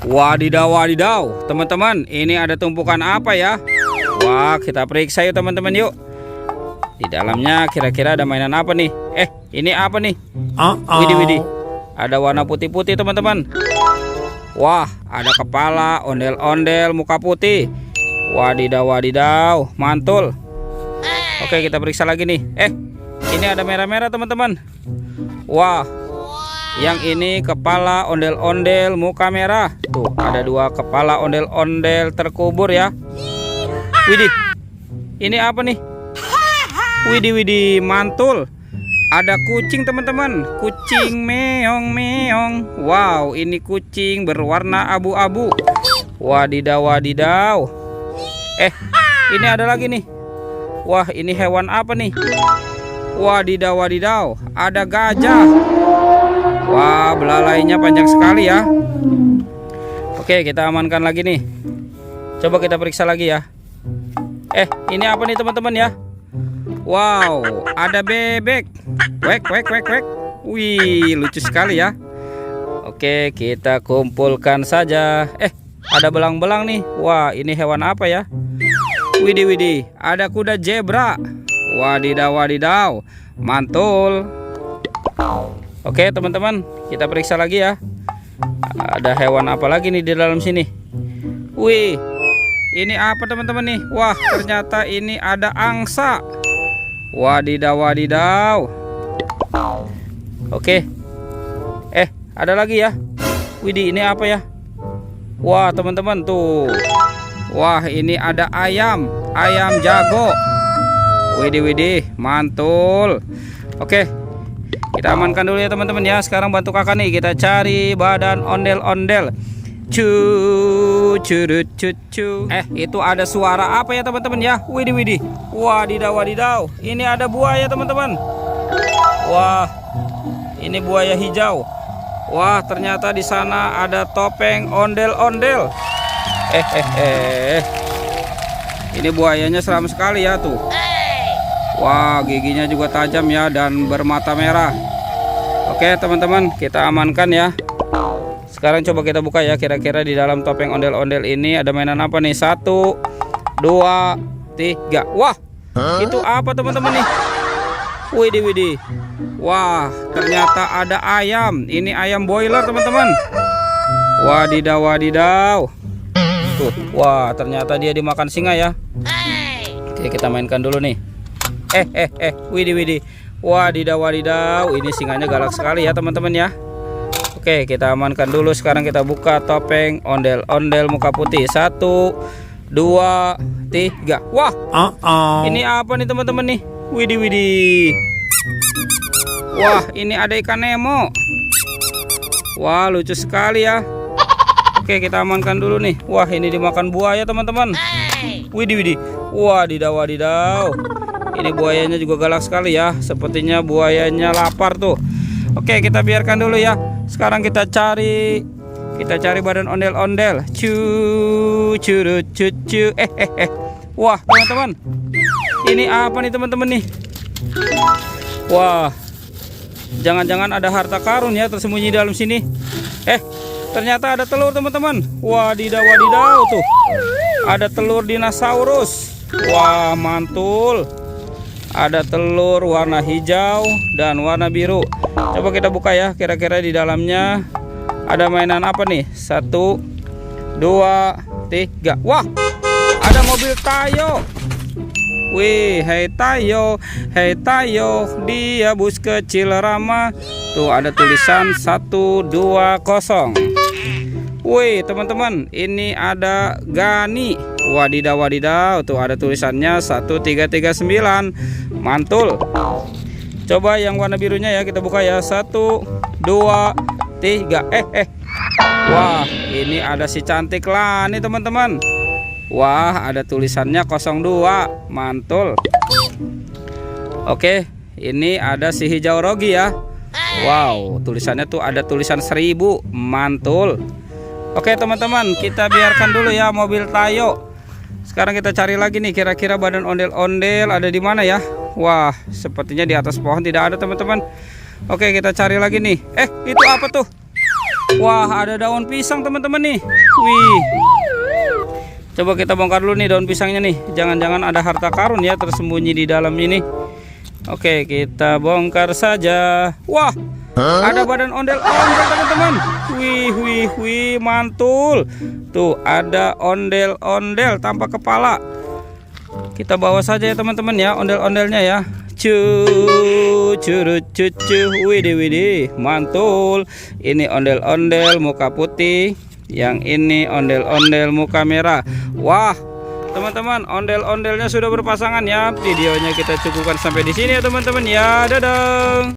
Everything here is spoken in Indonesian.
Wadidaw, wadidaw, teman-teman, ini ada tumpukan apa ya? Wah, kita periksa yuk teman-teman yuk. Di dalamnya kira-kira ada mainan apa nih? Ini apa nih? Widih, widih. Ada warna putih-putih teman-teman. Wah, ada kepala, ondel-ondel, muka putih. Wadidaw, wadidaw, mantul. Oke, kita periksa lagi nih. Ini ada merah-merah teman-teman. Wah, yang ini kepala ondel-ondel, muka merah. Tuh, ada dua kepala ondel-ondel terkubur ya. Widih, ini apa nih? Widih, widih, mantul. Ada kucing teman-teman, kucing meong meong. Wow, ini kucing berwarna abu-abu. Wadidaw, wadidaw. Ini ada lagi nih. Wah, ini hewan apa nih? Wadidaw, wadidaw, ada gajah. Wah, belalainya panjang sekali ya. Oke, kita amankan lagi nih. Coba kita periksa lagi ya. Ini apa nih teman-teman ya? Wow, ada bebek. Wek, wek, wek, wek. Wih, lucu sekali ya. Oke, kita kumpulkan saja. Ada belang-belang nih. Wah, ini hewan apa ya? Widih, widih, ada kuda zebra. Wadidaw, wadidaw, mantul. Oke teman-teman, kita periksa lagi ya. Ada hewan apa lagi nih di dalam sini? Wih, ini apa teman-teman nih? Wah, ternyata ini ada angsa. Wadidaw, wadidaw. Oke. Ada lagi ya. Widih, ini apa ya? Wah teman-teman tuh. Wah, ini ada ayam, ayam jago. Widih, widih, mantul. Oke, kita amankan dulu ya teman-teman ya. Sekarang bantu kakak nih, kita cari badan ondel-ondel. Curut cucu. Itu ada suara apa ya teman-teman ya? Widih, widih. Wadidaw, wadidaw. Ini ada buaya teman-teman. Wah, ini buaya hijau. Wah, ternyata di sana ada topeng ondel-ondel. Ini buayanya seram sekali ya tuh. Wah, giginya juga tajam ya dan bermata merah. Oke teman-teman, kita amankan ya. Sekarang coba kita buka ya, kira-kira di dalam topeng ondel-ondel ini ada mainan apa nih? 1, 2, 3. Wah, itu apa teman-teman nih? Widih, widih. Wah, ternyata ada ayam. Ini ayam boiler teman-teman. Wadidaw, wadidaw. Tuh, wah, ternyata dia dimakan singa ya. Oke, kita mainkan dulu nih. Widih, widih. Wadidaw, wadidaw. Ini singanya galak sekali ya teman-teman ya. Oke, kita amankan dulu. Sekarang kita buka topeng ondel-ondel muka putih. 1, 2, 3. Wah, ini apa nih teman-teman nih? Widih, widih. Wah, ini ada ikan Nemo. Wah, lucu sekali ya. Oke, kita amankan dulu nih. Wah, ini dimakan buaya teman-teman. Widih, widih. Wadidaw, wadidaw. Ini buayanya juga galak sekali ya. Sepertinya buayanya lapar tuh. Oke, kita biarkan dulu ya. Sekarang kita cari badan ondel-ondel. Curut cucu. Wah, teman-teman. Ini apa nih teman-teman nih? Wah, jangan-jangan ada harta karun ya tersembunyi dalam sini. Ternyata ada telur teman-teman. Wadidaw, wadidaw tuh. Ada telur dinosaurus. Wah, mantul. Ada telur warna hijau dan warna biru. Coba kita buka ya, kira-kira di dalamnya ada mainan apa nih? 1, 2, 3. Wah, ada mobil Tayo. Wih, hei Tayo, dia bus kecil ramah. Tuh ada tulisan 120. Wih teman-teman, ini ada Gani. Wadidaw, wadidaw. Tuh ada tulisannya 1339. Mantul. Coba yang warna birunya ya, kita buka ya. 1, 2, 3. Wah, ini ada si cantik Lani teman-teman. Wah, ada tulisannya 02. Mantul. Oke, ini ada si hijau Rogi ya. Wow, tulisannya tuh ada tulisan 1000. Mantul. Oke teman-teman, kita biarkan dulu ya mobil Tayo. Sekarang kita cari lagi nih, kira-kira badan ondel-ondel ada di mana ya? Wah, sepertinya di atas pohon tidak ada teman-teman. Oke, kita cari lagi nih. Itu apa tuh? Wah, ada daun pisang teman-teman nih. Wih. Coba kita bongkar dulu nih daun pisangnya nih. Jangan-jangan ada harta karun ya tersembunyi di dalam ini. Oke, kita bongkar saja. Wah, ada badan ondel-ondel teman-teman. Wih, mantul. Tuh, ada ondel-ondel tanpa kepala. Kita bawa saja ya teman-teman ya, ondel-ondelnya ya. Cucu, widih, mantul. Ini ondel-ondel muka putih, yang ini ondel-ondel muka merah. Wah, teman-teman, ondel-ondelnya sudah berpasangan ya. Videonya kita cukupkan sampai di sini ya teman-teman ya. Dadah.